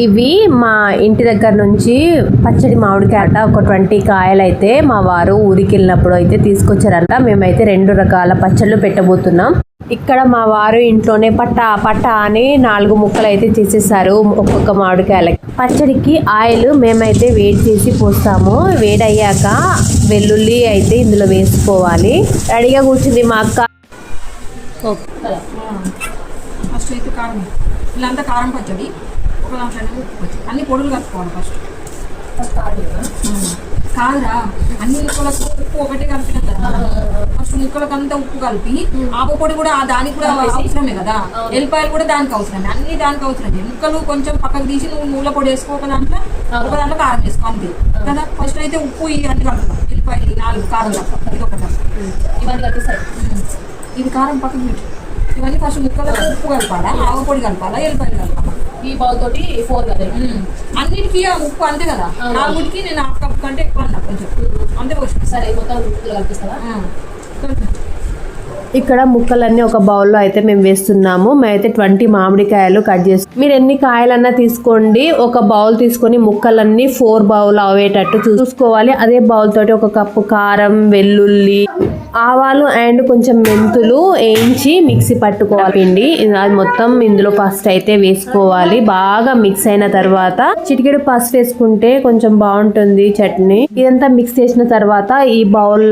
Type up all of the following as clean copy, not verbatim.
ఇవి మా ఇంటి దగ్గర నుంచి పచ్చడి మామిడికాయ ఒక 20 కాయలు అయితే మా వారు ఊరికి వెళ్ళినప్పుడు అయితే తీసుకొచ్చారంట. మేమైతే 2 రకాల పచ్చళ్ళు పెట్టబోతున్నాం. ఇక్కడ మా వారు ఇంట్లోనే పట్ట అని 4 ముక్కలు అయితే చేసేసారు ఒక్కొక్క మామిడికాయలకి. పచ్చడికి ఆయిల్ మేమైతే వేడి చేసి పోస్తాము. వేడయ్యాక వెల్లుల్లి అయితే ఇందులో వేసుకోవాలి. రెడీగా కూర్చుంది మా అక్క. ఫస్ట్ అయితే కారం, ఇలాంతా కారం పచ్చడి, ఒక దాంట్లో ఉప్పు పచ్చడి, అన్ని పొడులు కలుపుకోవాలి. ఫస్ట్ కాదురా, అన్ని ముక్కలకు ఉప్పు ఒకటే కలిపిన కదా. ఫస్ట్ ముక్కలకంతా ఉప్పు కలిపి ఆప పొడి కూడా దానికి కూడా అవసరమే కదా, ఎల్లిపాయలు కూడా దానికి అవసరమే, అన్ని దానికి అవసరమే. ముక్కలు కొంచెం పక్కకు తీసి నువ్వు నూనె పొడి వేసుకో, ఒక దాంట్లో కారం వేసుకో అంతే కదా. ఫస్ట్ అయితే ఉప్పు ఇవన్నీ కలుపుతాం, ఎల్లిపాయలు 4 కారం కలుపుతాం, ఇది ఒకటి ఇవన్నీ కలిపిస్తాయి. ఇది కారం పక్కకు పెట్టు. ఇవన్నీ ఫస్ట్ ముక్కలకు ఉప్పు కలపాలా, ఆవ పొడి కలపాలా, ఎల్లిపాయలు కలపాలా. ఈ బౌల్ తోటి 4 కదా, అన్నిటికీ ఉప్పు అంతే కదా. 4కి నేను 1/2 కప్ కంటే ఎక్కువ అన్నా, కొంచెం అంతే పోసిన. సరే, మొత్తం కల్పిస్తావా? ఇక్కడ ముక్కలన్నీ ఒక బౌల్లో అయితే మేము వేస్తున్నాము. మేమైతే 20 మామిడికాయలు కట్ చేస్తాం. మీరు ఎన్ని కాయలన్నా తీసుకోండి. ఒక బౌల్ తీసుకొని ముక్కలన్నీ 4 బౌల్ అవేటట్టు చూసుకోవాలి. అదే బౌల్ తోటి 1 కప్పు కారం, వెల్లుల్లి, ఆవాలు అండ్ కొంచెం మెంతులు వేయించి మిక్సీ పట్టుకోవాలి. పిండి అది మొత్తం ఇందులో ఫస్ట్ అయితే వేసుకోవాలి. బాగా మిక్స్ అయిన తర్వాత చిటికెడు పసుపు వేసుకుంటే కొంచెం బాగుంటుంది చట్నీ. ఇదంతా మిక్స్ చేసిన తర్వాత ఈ బౌల్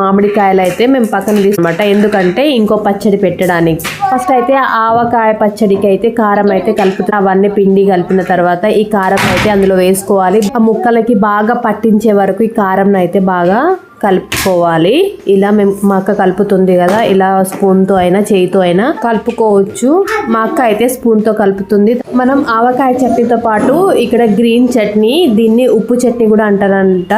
మామిడికాయలు అయితే మేము పక్కన తీసుకున్నమాట. ఎందుకంటే ఇంకో పచ్చడి పెట్టడానికి. ఫస్ట్ అయితే ఆవకాయ పచ్చడికి అయితే కారం అయితే కలుపుతాం. అవన్నీ పిండి కలిపిన తర్వాత ఈ కారం అయితే అందులో వేసుకోవాలి. ఆ ముక్కలకి బాగా పట్టించే వరకు ఈ కారం అయితే బాగా కలుపుకోవాలి. ఇలా మా అక్క కలుపుతుంది కదా, ఇలా స్పూన్తో అయినా చేయితో అయినా కలుపుకోవచ్చు. మా అక్క అయితే స్పూన్తో కలుపుతుంది. మనం ఆవకాయ చట్నీతో పాటు ఇక్కడ గ్రీన్ చట్నీ, దీన్ని ఉప్పు చట్నీ కూడా అంటారంట.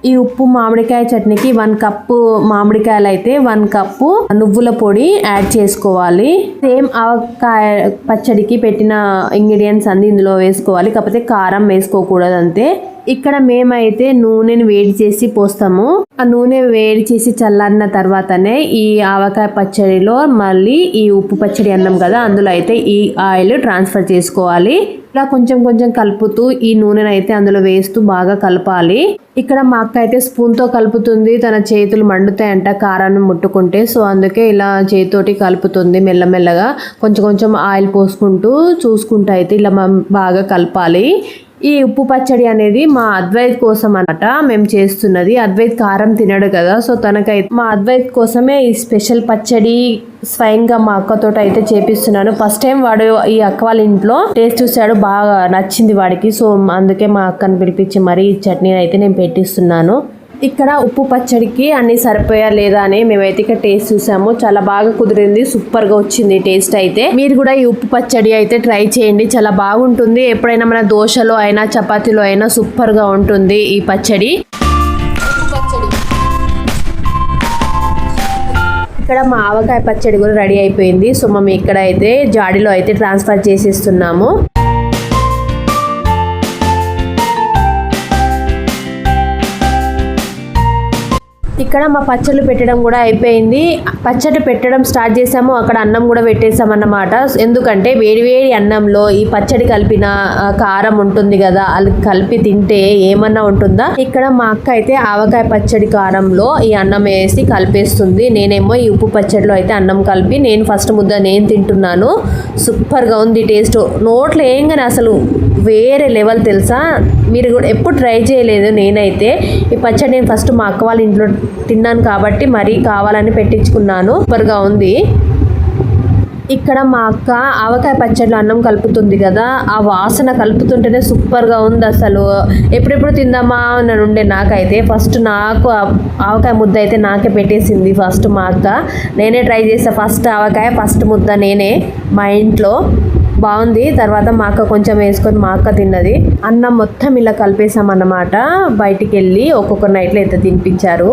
ఈ ఉప్పు మామిడికాయ చట్నీకి 1 కప్పు మామిడికాయలు అయితే 1 కప్పు నువ్వుల పొడి యాడ్ చేసుకోవాలి. సేమ్ ఆవకాయ పచ్చడికి పెట్టిన ఇంగ్రీడియంట్స్ అన్ని ఇందులో వేసుకోవాలి. కాకపోతే కారం వేసుకోకూడదు అంతే. ఇక్కడ మేమైతే నూనెను వేడి చేసి పోస్తాము. ఆ నూనె వేడి చేసి చల్లారిన తర్వాతనే ఈ ఆవకాయ పచ్చడిలో మళ్ళీ ఈ ఉప్పు పచ్చడి అన్నాం కదా, అందులో అయితే ఈ ఆయిల్ ట్రాన్స్ఫర్ చేసుకోవాలి. ఇలా కొంచెం కొంచెం కలుపుతూ ఈ నూనెను అయితే అందులో వేస్తూ బాగా కలపాలి. ఇక్కడ మా అక్క అయితే స్పూన్తో కలుపుతుంది. తన చేతులు మండుతాయంట కారాన్ని ముట్టుకుంటే. సో అందుకే ఇలా చేతితోటి కలుపుతుంది మెల్లమెల్లగా. కొంచెం కొంచెం ఆయిల్ పోసుకుంటూ చూసుకుంటూ అయితే ఇలా బాగా కలపాలి. ఈ ఉప్పు పచ్చడి అనేది మా అద్వైత్ కోసం అన్నమాట మేము చేస్తున్నది. అద్వైత్ కారం తినడు కదా, సో తనకైతే మా అద్వైత్ కోసమే ఈ స్పెషల్ పచ్చడి స్వయంగా మా అక్కతో అయితే చేపిస్తున్నాను. ఫస్ట్ టైం వాడు ఈ అక్క వాళ్ళ ఇంట్లో టేస్ట్ చూసాడు, బాగా నచ్చింది వాడికి. సో అందుకే మా అక్కను పిలిపించి మరీ ఈ చట్నీ అయితే నేను పెట్టిస్తున్నాను. ఇక్కడ ఉప్పు పచ్చడికి అన్ని సరిపోయా లేదా అని మేమైతే ఇక్కడ టేస్ట్ చూసాము. చాలా బాగా కుదిరింది, సూపర్ గా వచ్చింది టేస్ట్ అయితే. మీరు కూడా ఈ ఉప్పు పచ్చడి అయితే ట్రై చేయండి, చాలా బాగుంటుంది. ఎప్పుడైనా మన దోశలో అయినా చపాతీలో అయినా సూపర్ గా ఉంటుంది ఈ పచ్చడి. ఇక్కడ మా ఆవకాయ పచ్చడి కూడా రెడీ అయిపోయింది. సో మేము ఇక్కడ అయితే జాడీలో అయితే ట్రాన్స్ఫర్ చేసేస్తున్నాము. ఇక్కడ మా పచ్చళ్ళు పెట్టడం కూడా అయిపోయింది. పచ్చడి పెట్టడం స్టార్ట్ చేసాము, అక్కడ అన్నం కూడా పెట్టేసామన్నమాట. ఎందుకంటే వేడివేడి అన్నంలో ఈ పచ్చడి కలిపిన కారం ఉంటుంది కదా, అది కలిపి తింటే ఏమన్నా ఉంటుందా. ఇక్కడ మా అక్క అయితే ఆవకాయ పచ్చడి కారంలో ఈ అన్నం వేసి కలిపేస్తుంది. నేనేమో ఈ ఉప్పు పచ్చడిలో అయితే అన్నం కలిపి నేను ఫస్ట్ ముద్ద నేను తింటున్నాను. సూపర్గా ఉంది టేస్ట్. నోట్లో ఏంగానే అసలు వేరే లెవెల్ తెలుసా. మీరు కూడా ఎప్పుడు ట్రై చేయలేదు. నేనైతే ఈ పచ్చడి నేను ఫస్ట్ మా అక్క వాళ్ళ ఇంట్లో తిన్నాను కాబట్టి మరీ కావాలని పెట్టించుకున్నాను. సూపర్గా ఉంది. ఇక్కడ మా అక్క ఆవకాయ పచ్చడిలో అన్నం కలుపుతుంది కదా, ఆ వాసన కలుపుతుంటేనే సూపర్గా ఉంది అసలు. ఎప్పుడెప్పుడు తిందామా అని ఉండే నాకైతే. ఫస్ట్ నాకు ఆవకాయ ముద్ద అయితే నాకే పెట్టేసింది ఫస్ట్ మా అక్క. నేనే ట్రై చేసా ఫస్ట్ ఆవకాయ, ఫస్ట్ ముద్ద నేనే మా ఇంట్లో. బాగుంది. తర్వాత మా అక్క కొంచెం వేసుకొని మా అక్క తిన్నది. అన్నం మొత్తం ఇలా కలిపేసామన్నమాట. బయటికి వెళ్ళి ఒక్కొక్క నైట్లో అయితే తినిపించారు.